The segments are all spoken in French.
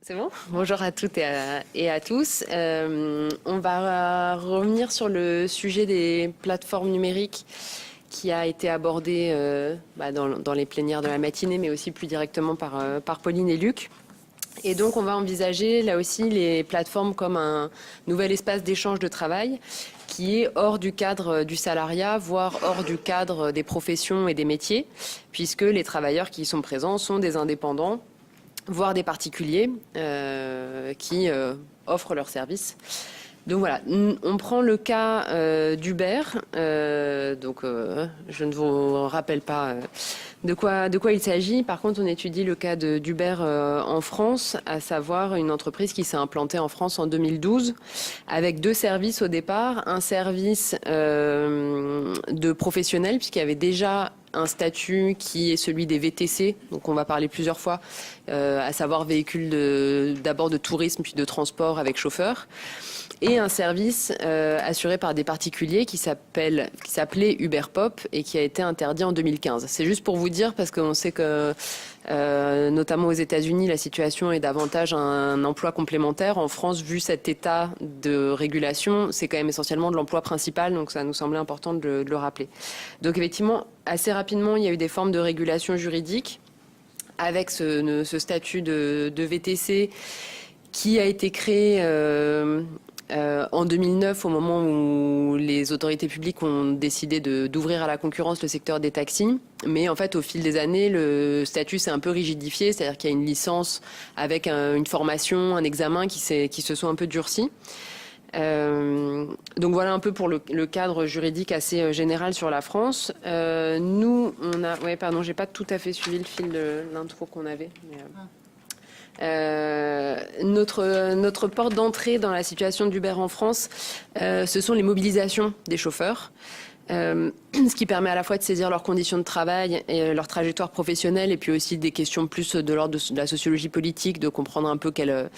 C'est bon? Bonjour à toutes et à tous. On va revenir sur le sujet des plateformes numériques qui a été abordé dans les plénières de la matinée, mais aussi plus directement par Pauline et Luc. Et donc, on va envisager là aussi les plateformes comme un nouvel espace d'échange de travail qui est hors du cadre du salariat, voire hors du cadre des professions et des métiers, puisque les travailleurs qui y sont présents sont des indépendants, voire des particuliers qui offrent leurs services. Donc voilà, on prend le cas d'Uber. Je ne vous rappelle pas de quoi il s'agit. Par contre, on étudie le cas d'Uber en France, à savoir une entreprise qui s'est implantée en France en 2012 avec deux services au départ. Un service de professionnels, puisqu'il y avait déjà un statut qui est celui des VTC, donc on va parler plusieurs fois, à savoir véhicules d'abord de tourisme puis de transport avec chauffeur, et un service assuré par des particuliers qui s'appelait Uber Pop et qui a été interdit en 2015. C'est juste pour vous dire, parce qu'on sait que notamment aux États-Unis, la situation est davantage un emploi complémentaire. En France, vu cet état de régulation, c'est quand même essentiellement de l'emploi principal, donc ça nous semblait important de le rappeler. Donc effectivement, assez rapidement, il y a eu des formes de régulation juridique avec ce statut de VTC qui a été créé en 2009, au moment où les autorités publiques ont décidé d'ouvrir à la concurrence le secteur des taxis. Mais en fait, au fil des années, le statut s'est un peu rigidifié, c'est-à-dire qu'il y a une licence avec une formation, un examen qui se sont un peu durcis. Donc voilà un peu pour le cadre juridique assez général sur la France. Nous, on a... Ouais, pardon, j'ai pas tout à fait suivi le fil de l'intro qu'on avait. Notre porte d'entrée dans la situation d'Uber en France, ce sont les mobilisations des chauffeurs. Ce qui permet à la fois de saisir leurs conditions de travail et leur trajectoire professionnelle, et puis aussi des questions plus de l'ordre de la sociologie politique, de comprendre un peu quels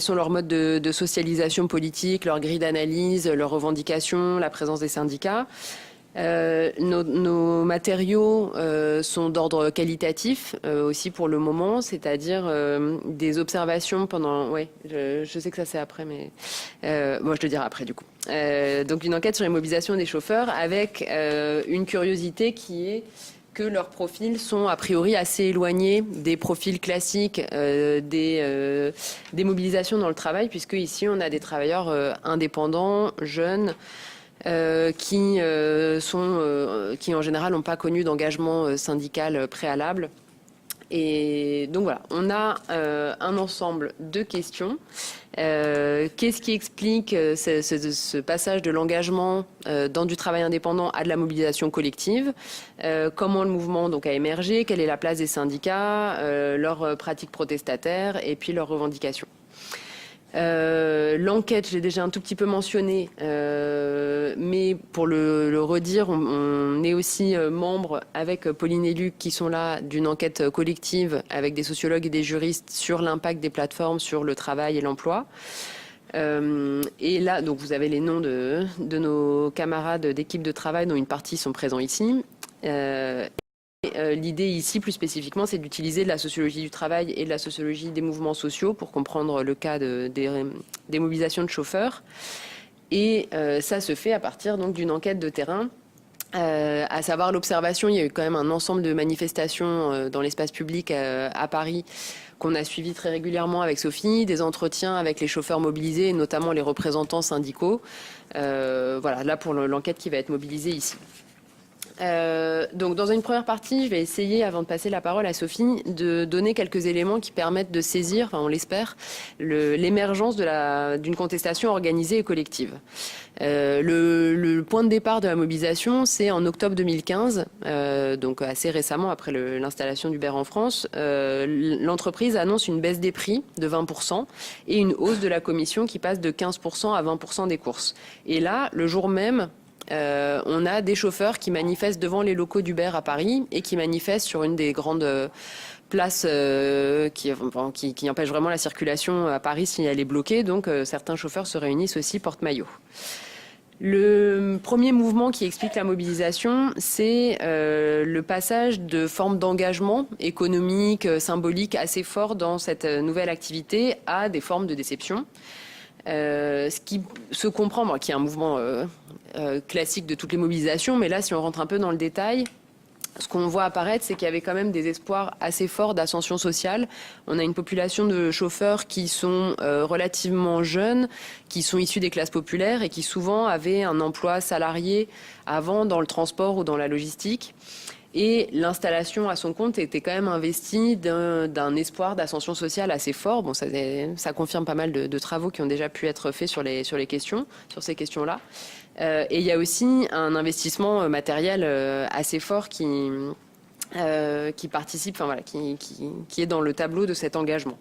sont leurs modes de socialisation politique, leurs grilles d'analyse, leurs revendications, la présence des syndicats. Nos matériaux sont d'ordre qualitatif aussi pour le moment, c'est-à-dire des observations pendant... Ouais, je sais que ça c'est après, mais moi je le dirai après du coup. Donc une enquête sur les mobilisations des chauffeurs avec une curiosité qui est que leurs profils sont a priori assez éloignés des profils classiques des mobilisations dans le travail, puisque ici on a des travailleurs indépendants, jeunes, qui en général n'ont pas connu d'engagement syndical préalable. Et donc voilà, on a un ensemble de questions. Qu'est-ce qui explique ce passage de l'engagement dans du travail indépendant à de la mobilisation collective? Comment le mouvement donc a émergé? Quelle est la place des syndicats, leurs pratiques protestataires et puis leurs revendications? L'enquête, je l'ai déjà un tout petit peu mentionné, mais pour le redire, on est aussi membre avec Pauline et Luc qui sont là d'une enquête collective avec des sociologues et des juristes sur l'impact des plateformes sur le travail et l'emploi. Et là, donc vous avez les noms de nos camarades d'équipe de travail, dont une partie sont présents ici. L'idée ici, plus spécifiquement, c'est d'utiliser de la sociologie du travail et de la sociologie des mouvements sociaux pour comprendre le cas des mobilisations de chauffeurs. Et ça se fait à partir donc d'une enquête de terrain, à savoir l'observation. Il y a eu quand même un ensemble de manifestations dans l'espace public à Paris qu'on a suivi très régulièrement avec Sophie, des entretiens avec les chauffeurs mobilisés, et notamment les représentants syndicaux. Voilà, là pour l'enquête qui va être mobilisée ici. Donc dans une première partie, je vais essayer, avant de passer la parole à Sophie, de donner quelques éléments qui permettent de saisir, enfin on l'espère, l'émergence d'une contestation organisée et collective. Le point de départ de la mobilisation, c'est en octobre 2015, donc assez récemment après l'installation d'Uber en France. L'entreprise annonce une baisse des prix de 20% et une hausse de la commission qui passe de 15% à 20% des courses. Et là, le jour même, on a des chauffeurs qui manifestent devant les locaux d'Uber à Paris et qui manifestent sur une des grandes places qui empêche vraiment la circulation à Paris si elle est bloquée. Donc certains chauffeurs se réunissent aussi porte-maillot. Le premier mouvement qui explique la mobilisation, c'est le passage de formes d'engagement économique, symbolique assez fort dans cette nouvelle activité à des formes de déception. Ce qui se comprend, qui est un mouvement classique de toutes les mobilisations, mais là, si on rentre un peu dans le détail, ce qu'on voit apparaître, c'est qu'il y avait quand même des espoirs assez forts d'ascension sociale. On a une population de chauffeurs qui sont relativement jeunes, qui sont issus des classes populaires et qui souvent avaient un emploi salarié avant dans le transport ou dans la logistique. Et l'installation à son compte était quand même investie d'un espoir d'ascension sociale assez fort. Bon, ça confirme pas mal de travaux qui ont déjà pu être faits sur ces questions-là. Et il y a aussi un investissement matériel assez fort qui participe, qui est dans le tableau de cet engagement.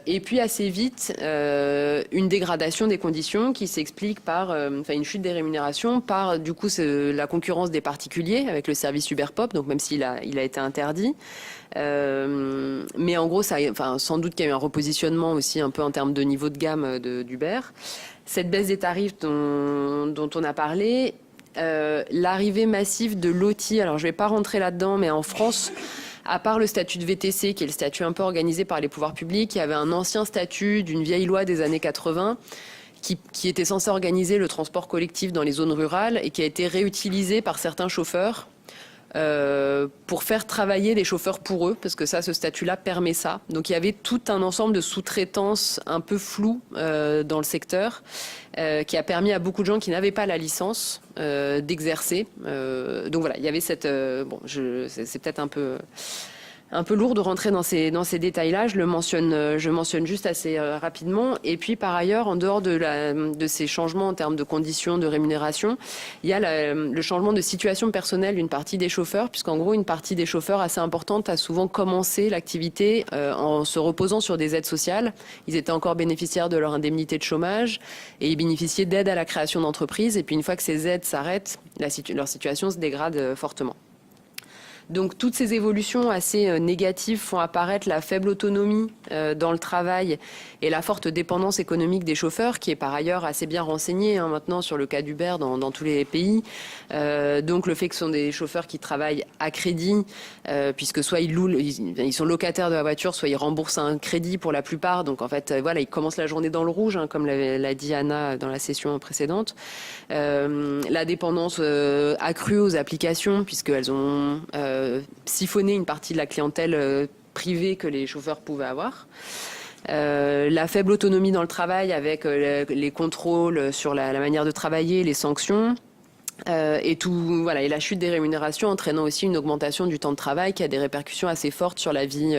Et puis assez vite, une dégradation des conditions qui s'explique par une chute des rémunérations, par du coup la concurrence des particuliers avec le service Uber Pop, donc même s'il a été interdit. Mais en gros, sans doute qu'il y a eu un repositionnement aussi un peu en termes de niveau de gamme d'Uber. Cette baisse des tarifs dont on a parlé, l'arrivée massive de l'OTI, alors je ne vais pas rentrer là-dedans, mais en France, à part le statut de VTC, qui est le statut un peu organisé par les pouvoirs publics, il y avait un ancien statut d'une vieille loi des années 80 qui était censé organiser le transport collectif dans les zones rurales et qui a été réutilisé par certains chauffeurs pour faire travailler les chauffeurs pour eux, parce que ce statut-là permet ça. Donc il y avait tout un ensemble de sous-traitances un peu floues dans le secteur qui a permis à beaucoup de gens qui n'avaient pas la licence d'exercer. Donc voilà, il y avait c'est peut-être un peu lourd de rentrer dans ces détails-là. Je mentionne juste assez rapidement. Et puis, par ailleurs, en dehors de ces changements en termes de conditions de rémunération, il y a le changement de situation personnelle d'une partie des chauffeurs, puisqu'en gros, une partie des chauffeurs assez importante a souvent commencé l'activité en se reposant sur des aides sociales. Ils étaient encore bénéficiaires de leur indemnité de chômage et ils bénéficiaient d'aides à la création d'entreprises. Et puis, une fois que ces aides s'arrêtent, leur situation se dégrade fortement. Donc toutes ces évolutions assez négatives font apparaître la faible autonomie dans le travail et la forte dépendance économique des chauffeurs, qui est par ailleurs assez bien renseignée maintenant sur le cas d'Uber dans tous les pays. Donc le fait que ce sont des chauffeurs qui travaillent à crédit, puisque soit ils sont locataires de la voiture, soit ils remboursent un crédit pour la plupart. Donc en fait, voilà, ils commencent la journée dans le rouge, comme l'a dit Anna dans la session précédente. La dépendance accrue aux applications, puisqu'elles ont siphonné une partie de la clientèle privée que les chauffeurs pouvaient avoir. La faible autonomie dans le travail avec les contrôles sur la manière de travailler, les sanctions. Et la chute des rémunérations entraînant aussi une augmentation du temps de travail qui a des répercussions assez fortes sur la vie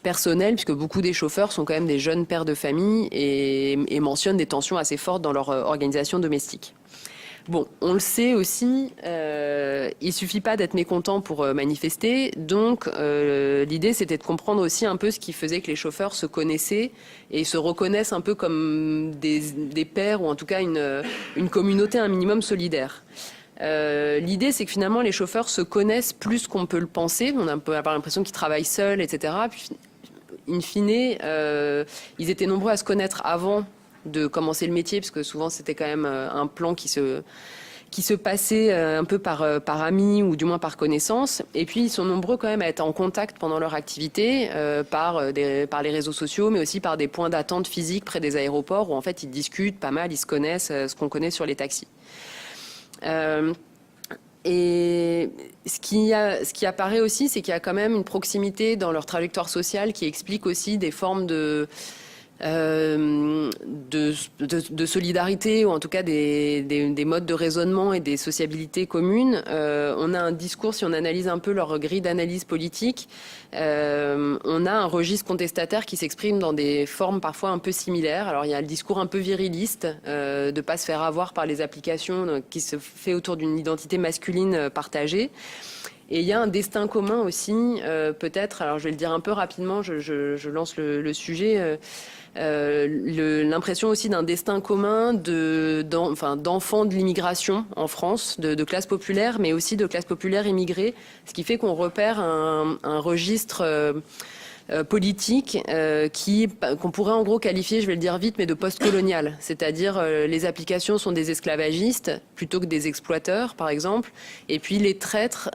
personnelle, puisque beaucoup des chauffeurs sont quand même des jeunes pères de famille et mentionnent des tensions assez fortes dans leur organisation domestique. Bon, on le sait aussi, il suffit pas d'être mécontent pour manifester. Donc, l'idée, c'était de comprendre aussi un peu ce qui faisait que les chauffeurs se connaissaient et se reconnaissent un peu comme des pairs ou en tout cas une communauté un minimum solidaire. L'idée, c'est que finalement, les chauffeurs se connaissent plus qu'on peut le penser. On a un peu l'impression qu'ils travaillent seuls, etc. Puis, in fine, ils étaient nombreux à se connaître avant de commencer le métier, parce que souvent c'était quand même un plan qui se passait un peu par amis ou du moins par connaissance. Et puis ils sont nombreux quand même à être en contact pendant leur activité par les réseaux sociaux, mais aussi par des points d'attente physiques près des aéroports où en fait ils discutent pas mal, ils se connaissent, ce qu'on connaît sur les taxis. Et ce qui apparaît aussi, c'est qu'il y a quand même une proximité dans leur trajectoire sociale qui explique aussi des formes de solidarité, ou en tout cas des modes de raisonnement et des sociabilités communes. On a un discours, si on analyse un peu leur grille d'analyse politique, on a un registre contestataire qui s'exprime dans des formes parfois un peu similaires. Alors il y a le discours un peu viriliste, de pas se faire avoir par les applications, qui se fait autour d'une identité masculine partagée. Et il y a un destin commun aussi, peut-être, alors je vais le dire un peu rapidement, je lance le sujet, l'impression aussi d'un destin commun d'enfants de l'immigration en France, de classes populaires, mais aussi de classes populaires immigrées, ce qui fait qu'on repère un registre politique qu'on pourrait en gros qualifier, je vais le dire vite, mais de post-colonial. C'est-à-dire les applications sont des esclavagistes plutôt que des exploiteurs, par exemple. Et puis les traîtres,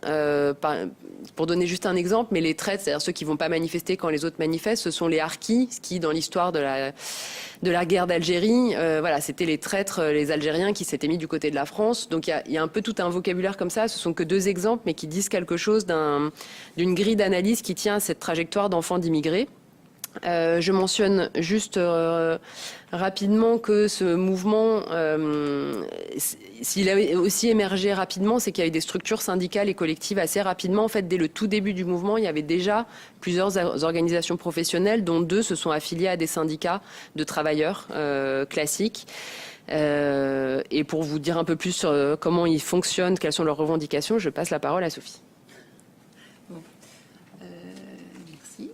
pour donner juste un exemple, mais les traîtres, c'est-à-dire ceux qui vont pas manifester quand les autres manifestent, ce sont les harkis, qui dans l'histoire de la guerre d'Algérie, voilà, c'était les traîtres, les Algériens qui s'étaient mis du côté de la France. Donc il y a un peu tout un vocabulaire comme ça. Ce sont que deux exemples, mais qui disent quelque chose d'une grille d'analyse qui tient à cette trajectoire d'enfants d'immigrés. Je mentionne juste rapidement que ce mouvement, s'il a aussi émergé rapidement, c'est qu'il y a eu des structures syndicales et collectives assez rapidement. En fait, dès le tout début du mouvement, il y avait déjà plusieurs organisations professionnelles, dont deux se sont affiliées à des syndicats de travailleurs classiques. Et pour vous dire un peu plus sur comment ils fonctionnent, quelles sont leurs revendications, je passe la parole à Sophie. Merci.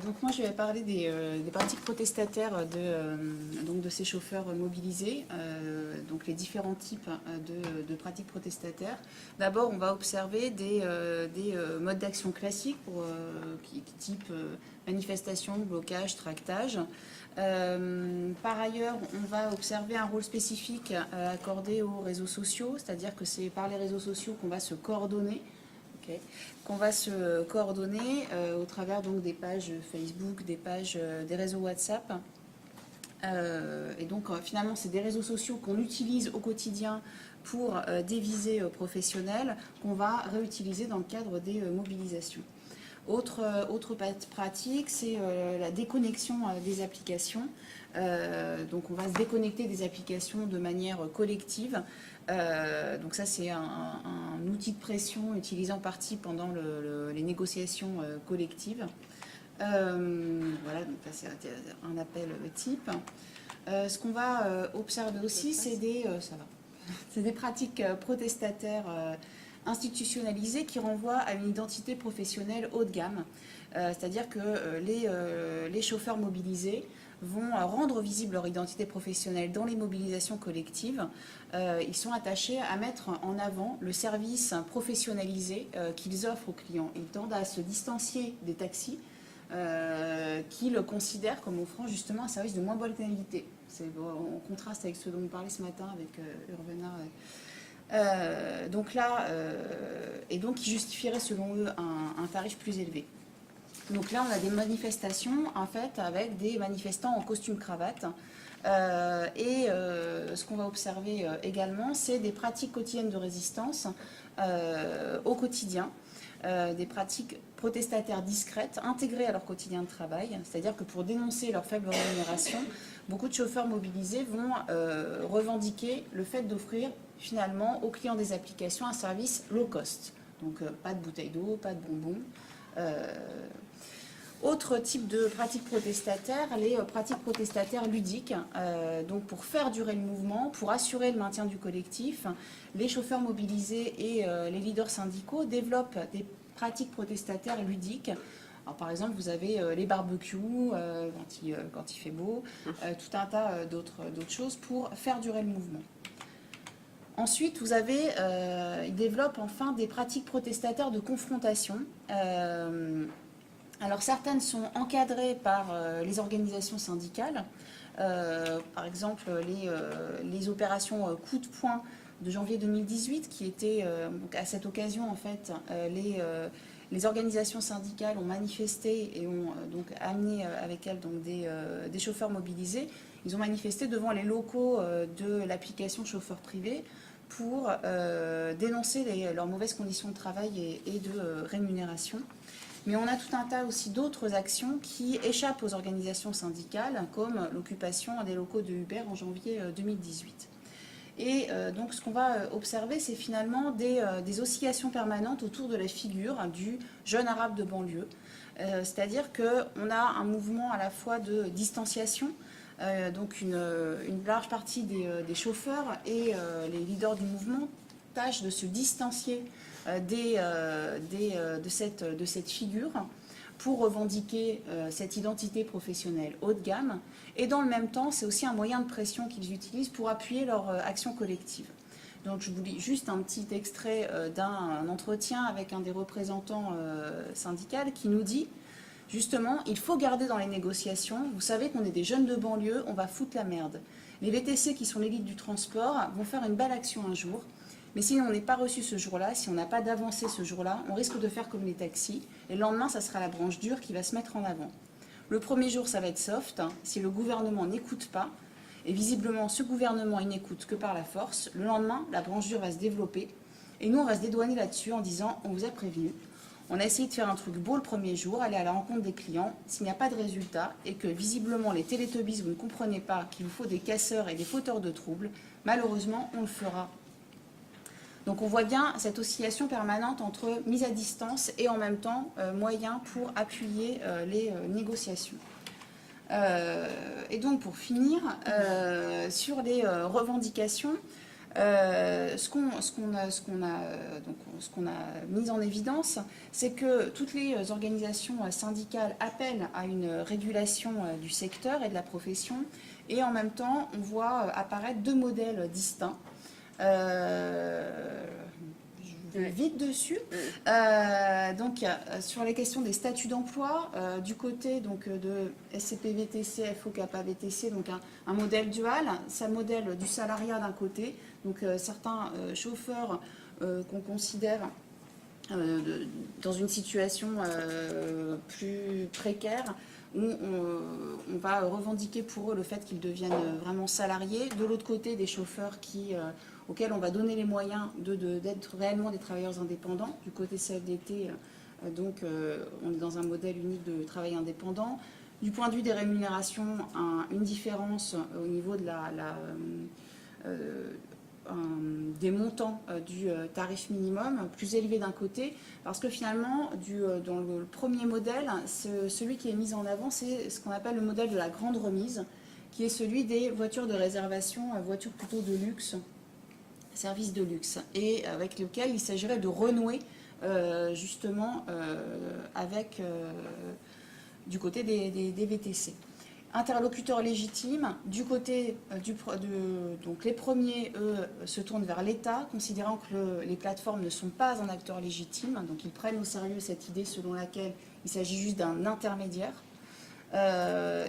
Donc moi je vais parler des pratiques protestataires de ces chauffeurs mobilisés, donc les différents types de pratiques protestataires. D'abord on va observer des modes d'action classiques type manifestation, blocage, tractage. Par ailleurs, on va observer un rôle spécifique accordé aux réseaux sociaux, c'est-à-dire que c'est par les réseaux sociaux qu'on va se coordonner. Qu'on va se coordonner au travers donc des pages Facebook, des réseaux WhatsApp. Et donc finalement, c'est des réseaux sociaux qu'on utilise au quotidien pour des visées professionnelles qu'on va réutiliser dans le cadre des mobilisations. Autre pratique, c'est la déconnexion des applications. Donc on va se déconnecter des applications de manière collective. Donc ça c'est un outil de pression utilisé en partie pendant les négociations collectives. Voilà, donc là c'est un appel type. Ce qu'on va observer aussi, c'est des pratiques protestataires institutionnalisées qui renvoient à une identité professionnelle haut de gamme. C'est-à-dire que les chauffeurs mobilisés vont rendre visible leur identité professionnelle dans les mobilisations collectives. Ils sont attachés à mettre en avant le service professionnalisé qu'ils offrent aux clients. Ils tendent à se distancier des taxis qu'ils considèrent comme offrant justement un service de moins bonne qualité. C'est en contraste avec ce dont on parlait ce matin avec Urvena. Donc là, et donc qui justifierait selon eux un tarif plus élevé. Donc là, on a des manifestations en fait avec des manifestants en costume cravate. Ce qu'on va observer également, c'est des pratiques quotidiennes de résistance au quotidien, des pratiques protestataires discrètes intégrées à leur quotidien de travail. C'est-à-dire que pour dénoncer leur faible rémunération, beaucoup de chauffeurs mobilisés vont revendiquer le fait d'offrir finalement aux clients des applications un service low cost. Donc pas de bouteille d'eau, pas de bonbons. Autre type de pratiques protestataires, les pratiques protestataires ludiques. Donc pour faire durer le mouvement, pour assurer le maintien du collectif, les chauffeurs mobilisés et les leaders syndicaux développent des pratiques protestataires ludiques. Alors, par exemple, vous avez les barbecues quand il fait beau, tout un tas d'autres choses pour faire durer le mouvement. Ensuite, ils développent enfin des pratiques protestataires de confrontation. Alors certaines sont encadrées par les organisations syndicales, par exemple les opérations coup de poing de janvier 2018 qui étaient à cette occasion en fait les organisations syndicales ont manifesté et ont donc amené avec elles donc des chauffeurs mobilisés. Ils ont manifesté devant les locaux de l'application chauffeur privé pour dénoncer leurs mauvaises conditions de travail et de rémunération. Mais on a tout un tas aussi d'autres actions qui échappent aux organisations syndicales, comme l'occupation des locaux de Uber en janvier 2018. Et donc ce qu'on va observer, c'est finalement des oscillations permanentes autour de la figure du jeune arabe de banlieue. C'est-à-dire qu'on a un mouvement à la fois de distanciation, donc une large partie des chauffeurs et les leaders du mouvement tâchent de se distancier de cette figure pour revendiquer cette identité professionnelle haut de gamme. Et dans le même temps, c'est aussi un moyen de pression qu'ils utilisent pour appuyer leur action collective. Donc je vous lis juste un petit extrait d'un entretien avec un des représentants syndicaux qui nous dit, Justement, il faut garder dans les négociations, vous savez qu'on est des jeunes de banlieue, on va foutre la merde. Les VTC qui sont l'élite du transport vont faire une belle action un jour, mais si on n'est pas reçu ce jour-là, si on n'a pas d'avancée ce jour-là, on risque de faire comme les taxis, et le lendemain, ça sera la branche dure qui va se mettre en avant. Le premier jour, ça va être soft, si le gouvernement n'écoute pas, et visiblement, ce gouvernement, il n'écoute que par la force, le lendemain, la branche dure va se développer, et nous, on va se dédouaner là-dessus en disant, on vous a prévenu. On a essayé de faire un truc beau le premier jour, aller à la rencontre des clients. S'il n'y a pas de résultat et que visiblement les Télétobies, vous ne comprenez pas qu'il vous faut des casseurs et des fauteurs de troubles, malheureusement, on le fera. Donc on voit bien cette oscillation permanente entre mise à distance et en même temps moyens pour appuyer les négociations. Et donc pour finir, sur les revendications, ce qu'on a mis en évidence, c'est que toutes les organisations syndicales appellent à une régulation du secteur et de la profession, et en même temps, on voit apparaître deux modèles distincts. Je vais vite dessus. Donc, sur les questions des statuts d'emploi, du côté donc, de SCP-VTC, FO-CAPA-VTC, donc un modèle dual, c'est un modèle du salariat d'un côté, donc certains chauffeurs qu'on considère dans une situation plus précaire, où on va revendiquer pour eux le fait qu'ils deviennent vraiment salariés. De l'autre côté, des chauffeurs auxquels on va donner les moyens d'être réellement des travailleurs indépendants. Du côté CFDT, donc on est dans un modèle unique de travail indépendant. Du point de vue des rémunérations, une différence au niveau de des montants du tarif minimum, plus élevé d'un côté, parce que finalement, dans le premier modèle, celui qui est mis en avant, c'est ce qu'on appelle le modèle de la grande remise, qui est celui des voitures de réservation, voitures plutôt de luxe, services de luxe, et avec lequel il s'agirait de renouer justement avec du côté des VTC. Interlocuteurs légitimes, du côté donc les premiers, eux, se tournent vers l'État, considérant que les plateformes ne sont pas un acteur légitime, donc ils prennent au sérieux cette idée selon laquelle il s'agit juste d'un intermédiaire.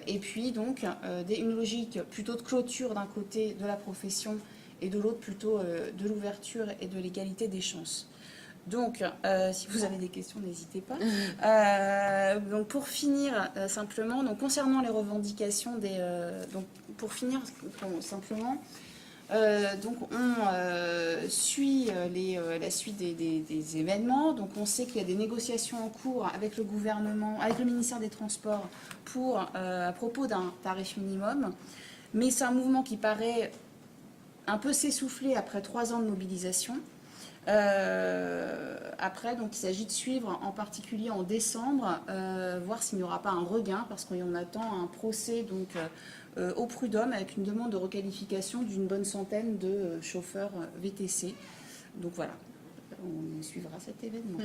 Et puis donc une logique plutôt de clôture d'un côté de la profession et de l'autre plutôt de l'ouverture et de l'égalité des chances. Donc, si vous avez des questions, n'hésitez pas. Donc, pour finir, simplement, donc, concernant les revendications donc, pour finir, simplement, donc, on suit la suite des événements. Donc, on sait qu'il y a des négociations en cours avec le gouvernement, avec le ministère des Transports, à propos d'un tarif minimum. Mais c'est un mouvement qui paraît un peu s'essouffler après 3 ans de mobilisation. Après, donc, il s'agit de suivre, en particulier en décembre, voir s'il n'y aura pas un regain, parce qu'on attend un procès donc, au prud'homme avec une demande de requalification d'une bonne centaine de chauffeurs VTC. Donc voilà, on suivra cet événement.